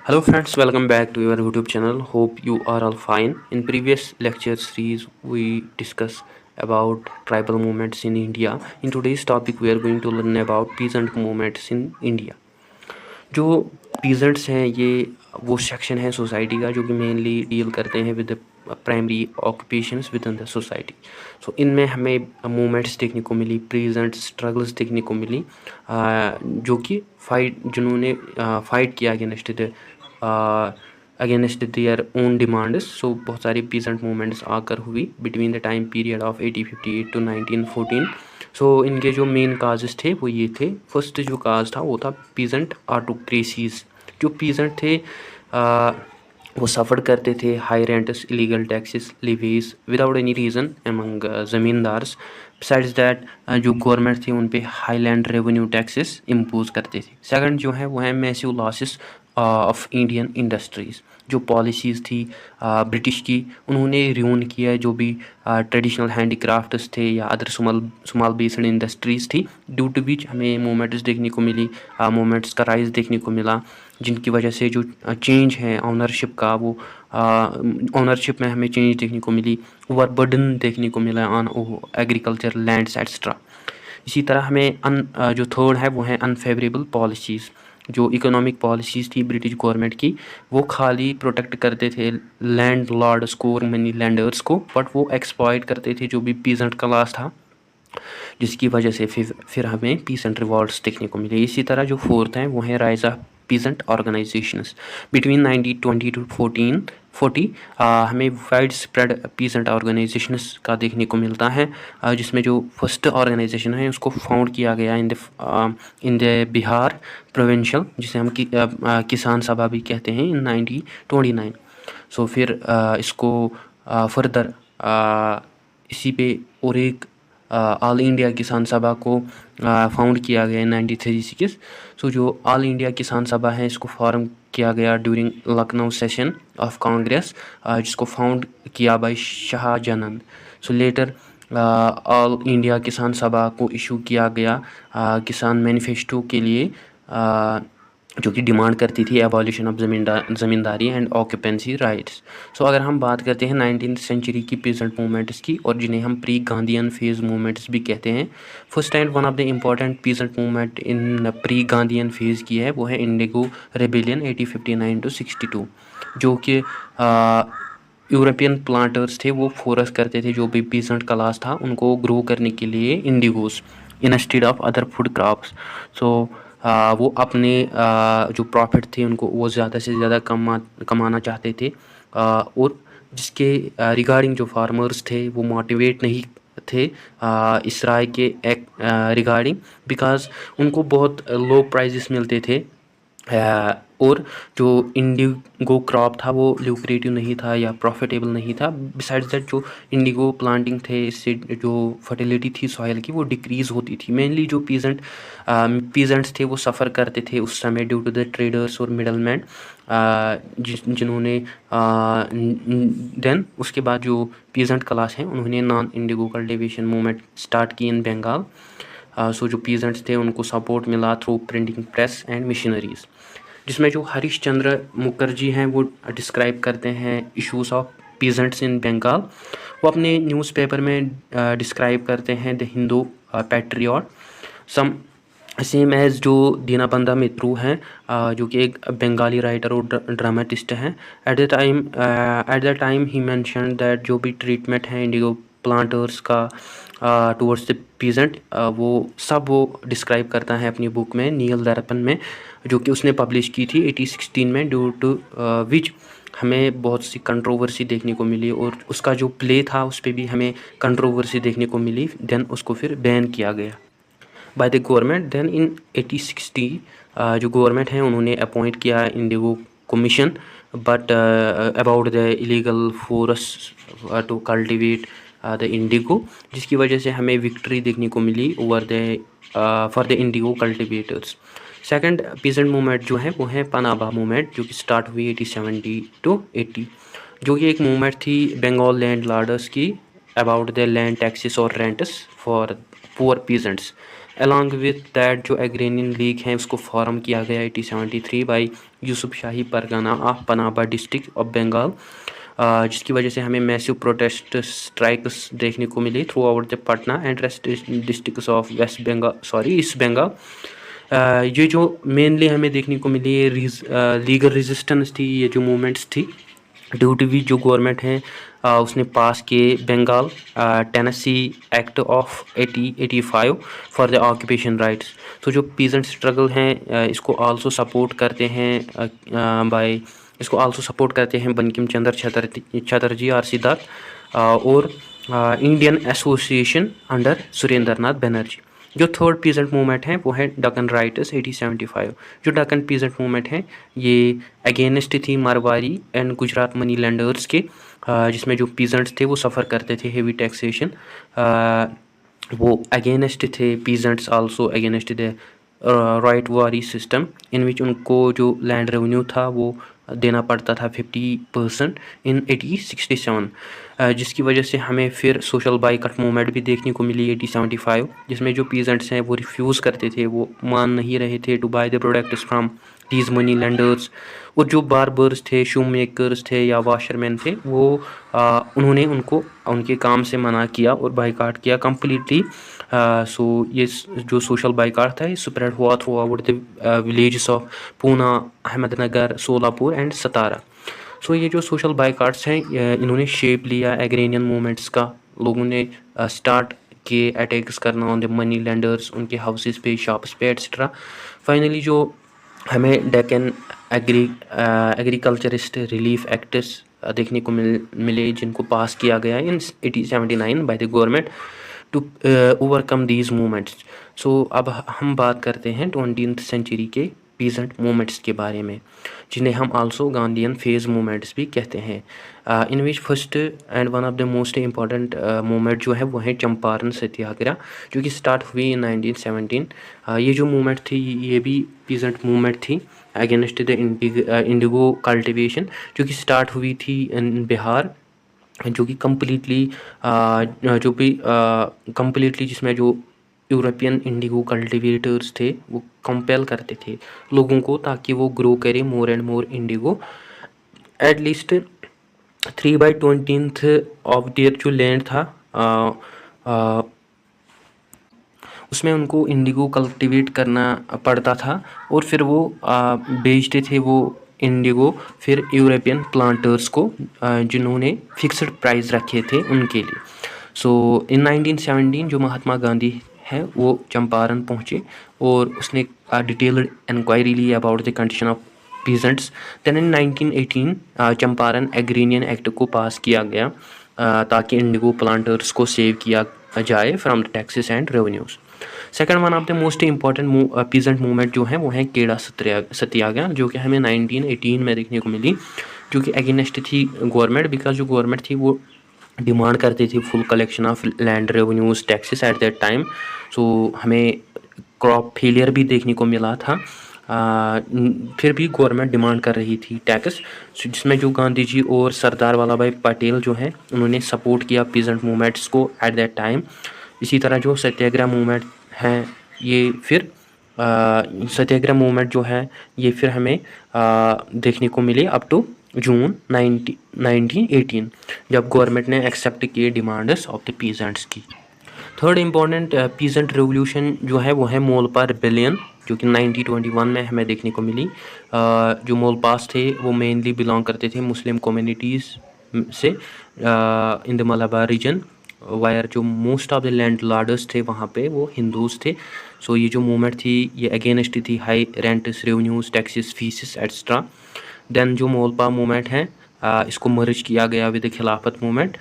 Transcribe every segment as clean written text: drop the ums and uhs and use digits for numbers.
Hello friends, welcome back to your YouTube channel. Hope you are all fine. In previous lecture series, we discuss about tribal movements in India. In today's topic, we are going to learn about peasant movements in India. जो peasants हैं ये वो section है society का जो कि mainly deal करते हैं with primary occupations within the society. So इनमें हमें मूवमेंट्स देखने को मिली, प्रेजेंट स्ट्रगल्स देखने को मिली, जो कि जिन्होंने फाइट किया against their own demands. So बहुत सारी पीसेंट मूवमेंट्स आकर हुई between the time period of 1858 to 1914। So इनके जो मेन काजेस थे वो ये थे। फर्स्ट जो काज था वो था पीजेंट ऑटोक्रेसीज। जो पीजेंट थे वो सफ़र करते थे high rents, illegal taxes, levees without any reason among zamindars. Besides that जो गवर्नमेंट थी उन पे हाईलैंड रेवेन्यू टैक्सेस इम्पोज करते थे। सेकंड जो है वो है massive losses of Indian industries. जो पॉलिसीज़ थी ब्रिटिश की, उन्होंने रियून किया है जो भी ट्रेडिशनल हैंडीक्राफ्ट्स थे या अदर स्मॉल बेस्ड इंडस्ट्रीज़ थी, ड्यू टू विच हमें मूवमेंट्स देखने को मिली, मूवमेंट्स का राइज देखने को मिला, जिनकी वजह से जो चेंज है ऑनरशिप का वो ऑनरशिप में हमें चेंज देखने को मिली, ओवरबर्डन देखने को मिला ऑन एग्रीकल्चर लैंड्स एक्स्ट्रा। इसी तरह हमें जो थर्ड है वो है अनफेवरेबल पॉलिसीज़। जो इकोनॉमिक पॉलिसीज़ थी ब्रिटिश गवर्नमेंट की, वो खाली प्रोटेक्ट करते थे लैंड लॉर्ड्स को और मनी लैंडर्स को, बट वो एक्सप्लॉइट करते थे जो भी पीजेंट क्लास था, जिसकी वजह से फिर हमें पीसेंट रिवॉल्ट्स देखने को मिले। इसी तरह जो फोर्थ है वो है rise of peasant organisations between 1920 to 1440। हमें वाइड स्प्रेड पीसेंट ऑर्गेनाइजेशंस का देखने को मिलता है, जिसमें जो फर्स्ट ऑर्गेनाइजेशन है उसको फाउंड किया गया इन द बिहार प्रोविंशियल, जिसे हम किसान सभा भी कहते हैं, इन 1929। सो फिर इसको फर्दर इसी पे और एक ऑल इंडिया किसान सभा को फाउंड किया गया 1936। सो जो ऑल इंडिया किसान सभा है इसको फॉर्म किया गया during Lucknow session of Congress, जिसको फाउंड किया बाय शाहजहां। सो लेटर ऑल इंडिया किसान सभा को इशू किया गया किसान मैनिफेस्टो के लिए, जो कि डिमांड करती थी abolition of zamindari and occupancy rights. So अगर हम बात करते हैं 19th सेंचुरी की पीसेंट मूवमेंट्स की, और जिन्हें हम प्री गांधीयन फेज मूवमेंट्स भी कहते हैं, first and one of the important pheasant movement in pre Gandhian phase की है वो है इंडिगो रेबेलियन 1859 टू 62। जो कि यूरोपियन प्लांटर्स थे वो फोर्स करते थे जो भी पीसेंट क्लास था उनको ग्रो करने के लिए indigos instead of other food crops. So वो अपने जो प्रॉफिट थे उनको वो ज़्यादा से ज़्यादा कमाना चाहते थे, और जिसके रिगार्डिंग जो फार्मर्स थे वो मोटिवेट नहीं थे इस राय के रिगार्डिंग, बिकॉज उनको बहुत लो प्राइजेस मिलते थे, और जो इंडिगो क्रॉप था वो ल्यूक्रेटिव नहीं था या प्रॉफिटेबल नहीं था। बिसाइड्स दैट जो इंडिगो प्लांटिंग थे इससे जो फर्टिलिटी थी सॉइल की वो डिक्रीज़ होती थी। मेनली जो पीजेंट्स थे वो सफ़र करते थे उस समय ड्यू टू द ट्रेडर्स और मिडलमैन, जिन्होंने देन उसके बाद जो पीजेंट क्लास हैं उन्होंने non Indigo cultivation movement start की इन बंगाल। सो जो पीजेंट्स थे उनको सपोर्ट मिला through printing press and machineries, जिसमें जो हरीश चंद्र मुखर्जी हैं वो डिस्क्राइब करते हैं issues of peasants in Bengal. वो अपने न्यूज़पेपर में डिस्क्राइब करते हैं the Hindu Patriot some same as जो दीनाबंधा मित्रू हैं, जो कि एक बंगाली राइटर और ड्रामेटिस्ट हैं। At the time he mention that जो भी ट्रीटमेंट है इंडिगो प्लांटर्स का टुवर्ड्स द पीजेंट, वो सब वो डिस्क्राइब करता है अपनी बुक में नील दर्पण में, जो कि उसने पब्लिश की थी 1816 में, ड्यू टू विच हमें बहुत सी कंट्रोवर्सी देखने को मिली, और उसका जो प्ले था उस पर भी हमें कंट्रोवर्सी देखने को मिली। देन उसको फिर बैन किया गया by the government. Then in 1860 जो गवर्नमेंट है उन्होंने अपॉइंट किया indigo commission but about the illegal forest to cultivate the indigo, जिसकी वजह से हमें विक्ट्री देखने को मिली over the for the indigo cultivators. Second peasant movement जो है वो है पनाबा मूवमेंट, जो कि स्टार्ट हुई 1870 टू 80, जो कि एक मूवमेंट थी बंगाल लैंड लॉर्डर्स की अबाउट द लैंड टैक्सेस और rents for poor peasants. Along with that जो एग्रेनियन लीग है उसको फॉर्म किया गया 1873 by Yusuf Shahi Pargana of Pabna district of Bengal, जिसकी वजह से हमें मैसिव प्रोटेस्ट स्ट्राइक्स देखने को मिली throughout the Patna and rest districts of West Bengal East Bengal. ये जो मेनली हमें देखने को मिली ये लीगल रेजिस्टेंस थी, ये जो मूवमेंट्स थी ड्यू टू भी जो गवर्नमेंट है उसने पास किए Bengal tenancy act of 1885 for the occupation rights. तो जो पीजेंट स्ट्रगल हैं इसको आल्सो सपोर्ट करते हैं इसको आल्सो सपोर्ट करते हैं बंकिम चंद्र चटर्जी और सिद्धार्थ और इंडियन एसोसिएशन अंडर सुरेंद्र नाथ बनर्जी। जो थर्ड पीजेंट मूवमेंट है वो है डकन राइटर्स 1875। जो डकन पीजेंट मूवमेंट है ये अगेंस्ट थी Marwari and Gujarat money landers के, जिसमें जो पीजेंट्स थे वो सफ़र करते थे हेवी टैक्सेशन, वो अगेंस्ट थे peasants also against the right वारी सिस्टम इन विच उनको जो लैंड रेवेन्यू था वो देना पड़ता था 50% इन 1867, जिसकी वजह से हमें फिर सोशल बाइकआउट मूवमेंट भी देखने को मिली 1875, जिसमें जो पीजेंट्स हैं वो रिफ्यूज़ करते थे, वो मान नहीं रहे थे to buy the products from these money lenders. और जो बार्बर्स थे, शू मेकर्स थे या वॉशरमैन थे वो उन्होंने उनको उनके काम से मना किया और बाइकआउट किया कम्प्लीटली। सो ये जो सोशल बाइकआउट था ये स्प्रेड हुआ throughout the villages of Poona, Ahmednagar, Solapur and Satara. So ये जो सोशल बाइकआउट्स हैं इन्होंने शेप लिया एग्रेनियन मूवमेंट्स का। लोगों ने स्टार्ट किए अटैक्स करना ऑन द मनी लैंडर्स, उनके हाउसेस पे, शॉप्स पे एट्सट्रा। फाइनली जो हमें डेक्कन एग्रीकल्चरिस्ट रिलीफ एक्ट्स देखने को मिले जिनको पास किया गया in 1879 by the government to overcome these movements. So अब हम बात करते हैं 20th सेंचुरी के पीजेंट मूवमेंट्स के बारे में, जिन्हें हम आल्सो गांधीयन फेज मूवमेंट्स भी कहते हैं। In which first and one of the most important movement जो है वो है चंपारण सत्याग्रह, जो कि स्टार्ट हुई इन 1917। ये जो मूवमेंट थी ये भी पीजेंट मूवमेंट थी अगेंस्ट द इंडिगो कल्टिवेशन, जो कि स्टार्ट हुई थी इन बिहार, जो कि कम्प्लीटली जिसमें जो यूरोपियन इंडिगो कल्टिवेटर्स थे वो कंपेल करते थे लोगों को ताकि वो ग्रो करे more and more Indigo. At least 3/20 of their जो लैंड था उसमें उनको इंडिगो कल्टिवेट करना पड़ता था और फिर वो बेचते थे वो इंडिगो फिर यूरोपियन प्लांटर्स को, जिन्होंने फिक्स्ड प्राइस रखे थे उनके लिए। सो इन 1917 जो महात्मा गांधी है वो चंपारण पहुँचे और उसने डिटेल्ड इंक्वायरी ली about the condition of peasants. Then in 1918 Champaran agrarian act को पास किया गया ताकि इंडिगो प्लांटर्स को सेव किया जाए from the taxes and revenues. Second one of the most important peasant movement जो है वो है खेड़ा सत्याग्रह, जो कि हमें 1918 में देखने को मिली, जो कि अगेंस्ट थी गवर्नमेंट, बिकॉज जो गवर्नमेंट थी वो डिमांड करती थी full collection of land revenues taxes at that time. So हमें क्रॉप फेलियर भी देखने को मिला था, फिर भी गवर्नमेंट डिमांड कर रही थी टैक्स, जिसमें जो गांधी जी और सरदार वल्लभ भाई पटेल जो है उन्होंने सपोर्ट किया पीजेंट मूवमेंट्स को एट दैट टाइम। इसी तरह जो सत्याग्रह मूवमेंट है ये फिर सत्याग्रह मूवमेंट जो है ये फिर हमें देखने को मिले अप टू जून 1918, जब गवर्नमेंट ने एक्सेप्ट किए डिमांड्स ऑफ द पीजेंट्स की। थर्ड इम्पॉर्टेंट पीजेंट रेवोल्यूशन जो है वो है मोलपा रिबेलियन, जो कि 1921 में हमें देखने को मिली। जो मोलपास थे वो मेनली बिलोंग करते थे मुस्लिम कम्युनिटीज़ से in the Malabar region, where जो most of the land Lord's थे वहाँ पे वो हिंदूज़ थे। सो ये जो मूवमेंट थी ये अगेंस्ट थी high rents, revenues, taxes, fees etcetera. Then जो मोलपा मूवमेंट है इसको मर्ज किया गया विद खिलाफत मूवमेंट,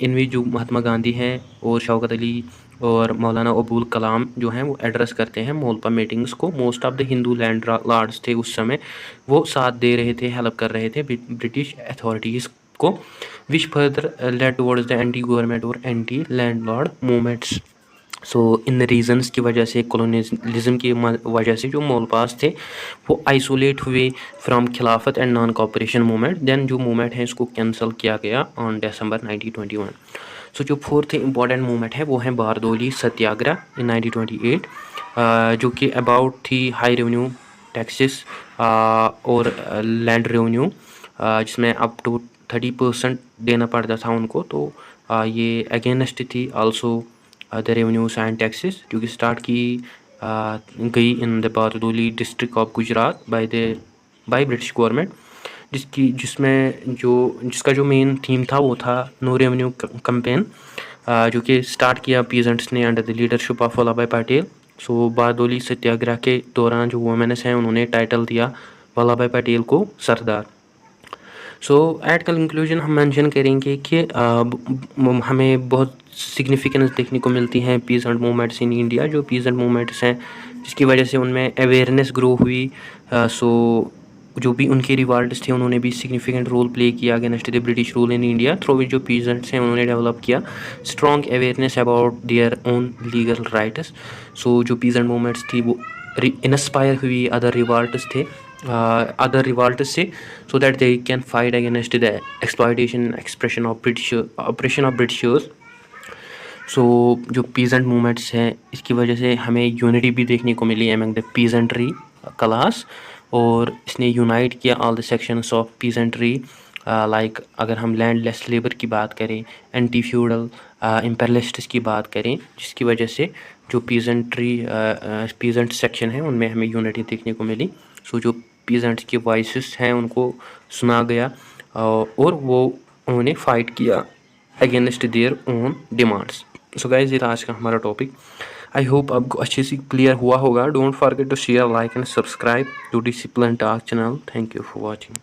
इनमें जो महात्मा गांधी हैं और शौकत अली और मौलाना अबुल कलाम जो हैं वो एड्रेस करते हैं मोलपा मीटिंग्स को। Most of the Hindu land Lord's थे उस समय, वो साथ दे रहे थे, हेल्प कर रहे थे ब्रिटिश अथॉरिटीज़ को, which further led towards the anti government और एंटी लैंडलॉर्ड मूवमेंट्स। सो इन रीजन्स की वजह से, कॉलोनियलिज्म की वजह से जो मोलपास थे वो आइसोलेट हुए from Khilafat and non cooperation movement. Then जो मूवमेंट है इसको कैंसिल किया गया ऑन दिसंबर 1921। सो जो फोर्थ इम्पॉर्टेंट मूवमेंट है वो है बारदोली सत्याग्रह इन 1928, जो कि अबाउट थी हाई रेवेन्यू टैक्सेस और लैंड रेवेन्यू, जिसमें अप टू 30% देना पड़ता था उनको। तो ये अगेंस्ट थी also the revenues and taxes, जो कि स्टार्ट की गई in the Bardoli district of Gujarat by British government, जिसका जो मेन थीम था वो था नो रेवेन्यू कैंपेन, जो कि स्टार्ट किया पीजेंट्स ने under the leadership of Vallabh भाई पटेल। सो बारदोली सत्याग्रह के दौरान जो वुमेन्स हैं उन्होंने टाइटल दिया वल्लभ भाई पटेल को सरदार। सो एट कंक्लूजन हम मेंशन करेंगे कि हमें बहुत सिग्निफिकेंस देखने को मिलती हैं पीजेंट मूवमेंट्स इन इंडिया, जो पीजेंट मूवमेंट्स हैं जिसकी वजह से उनमें अवेयरनेस ग्रो हुई। सो जो भी उनके रिवाल्ट्स थे उन्होंने भी सिग्निफिकेंट रोल प्ले किया against the British rule in India, through which जो पीजेंट्स हैं उन्होंने डेवलप किया strong awareness about their own legal rights. So जो पीजेंट मूवमेंट्स थी वो इंस्पायर हुई अदर रिवाल्ट्स से, so that they can fight against the exploitation operation of Britishers. So जो पीजेंट मूवमेंट्स हैं इसकी वजह से हमें यूनिटी भी देखने को मिली अमंग द पीजेंट्री क्लास, और इसने यूनाइट किया all the sections of peasantry, like अगर हम लैंडलेस लेबर की बात करें, एंटी फ्यूडल इम्पेरलिस्ट्स की बात करें, जिसकी वजह से जो पीजेंट सेक्शन है उनमें हमें यूनिटी देखने को मिली। सो जो पीजेंट्स की वॉइसेस हैं उनको सुना गया और वो उन्होंने फाइट किया against their own demands. So guys ये था आज का हमारा टॉपिक। आई होप आपको अच्छे से क्लियर हुआ होगा। Don't forget to share, like and subscribe to discipline talk channel. Thank you for watching.